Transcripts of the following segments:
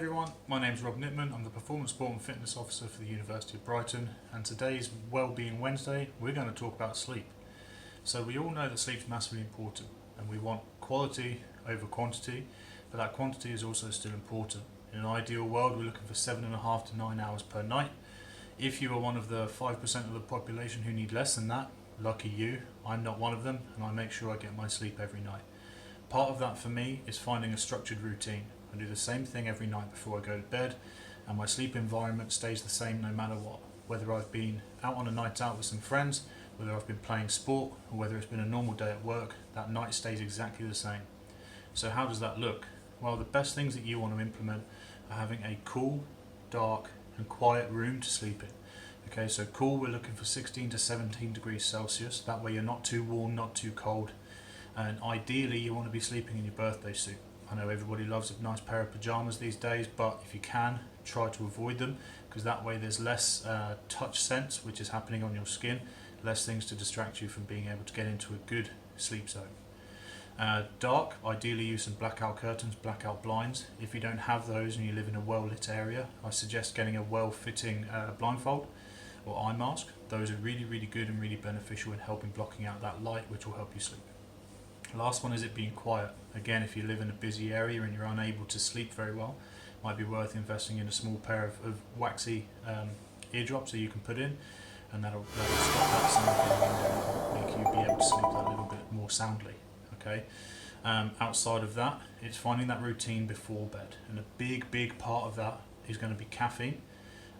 everyone, my name is Rob Nittman. I'm the Performance Sport and Fitness Officer for the University of Brighton, and today's Wellbeing Wednesday we're going to talk about sleep. So we all know that sleep's massively important and we want quality over quantity, but that quantity is also still important. In an ideal world we're looking for 7.5 to 9 hours per night. If you are one of the 5% of the population who need less than that, lucky you. I'm not one of them, and I make sure I get my sleep every night. Part of that for me is finding a structured routine. I do the same thing every night before I go to bed, and my sleep environment stays the same no matter what. Whether I've been out on a night out with some friends, whether I've been playing sport, or whether it's been a normal day at work, that night stays exactly the same. So how does that look? Well, the best things that you want to implement are having a cool, dark and quiet room to sleep in. Okay, so cool, we're looking for 16 to 17 degrees Celsius. That way you're not too warm, not too cold. And ideally you want to be sleeping in your birthday suit. I know everybody loves a nice pair of pajamas these days, but if you can, try to avoid them, because that way there's less touch sense which is happening on your skin, less things to distract you from being able to get into a good sleep zone. Dark, ideally use some blackout curtains, blackout blinds. If you don't have those and you live in a well lit area, I suggest getting a well fitting blindfold or eye mask. Those are really good and really beneficial in helping blocking out that light, which will help you sleep. Last one is it being quiet. Again, if you live in a busy area and you're unable to sleep very well, it might be worth investing in a small pair of waxy eardrops that you can put in, and that'll stop that sound getting in there and make you be able to sleep that little bit more soundly. Okay. Outside of that, it's finding that routine before bed, and a big part of that is going to be caffeine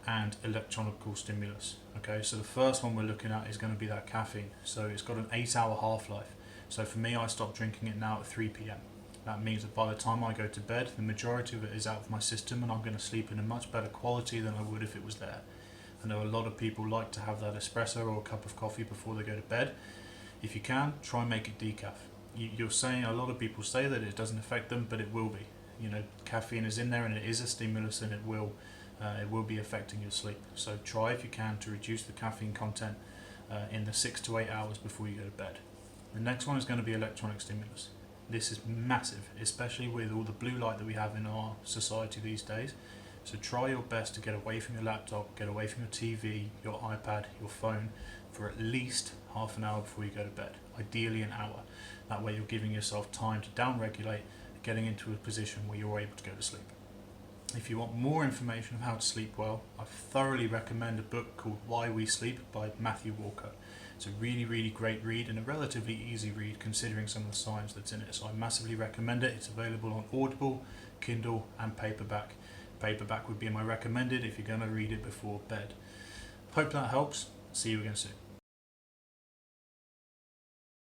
and electronical stimulus. Okay, so the first one we're looking at is going to be that caffeine. So it's got an 8-hour half-life. So for me, I stop drinking it now at 3 p.m. That means that by the time I go to bed, the majority of it is out of my system, and I'm going to sleep in a much better quality than I would if it was there. I know a lot of people like to have that espresso or a cup of coffee before they go to bed. If you can, try and make it decaf. You're saying, a lot of people say that it doesn't affect them, but it will be. You know, caffeine is in there and it is a stimulus, and it will be affecting your sleep. So try, if you can, to reduce the caffeine content in the 6 to 8 hours before you go to bed. The next one is going to be electronic stimulus. This is massive, especially with all the blue light that we have in our society these days. So try your best to get away from your laptop, get away from your TV, your iPad, your phone for at least half an hour before you go to bed, ideally an hour. That way you're giving yourself time to down-regulate, getting into a position where you're able to go to sleep. If you want more information on how to sleep well, I thoroughly recommend a book called Why We Sleep by Matthew Walker. It's a really great read, and a relatively easy read considering some of the science that's in it. So I massively recommend it. It's available on Audible, Kindle and paperback. Paperback would be my recommended if you're going to read it before bed. Hope that helps. See you again soon.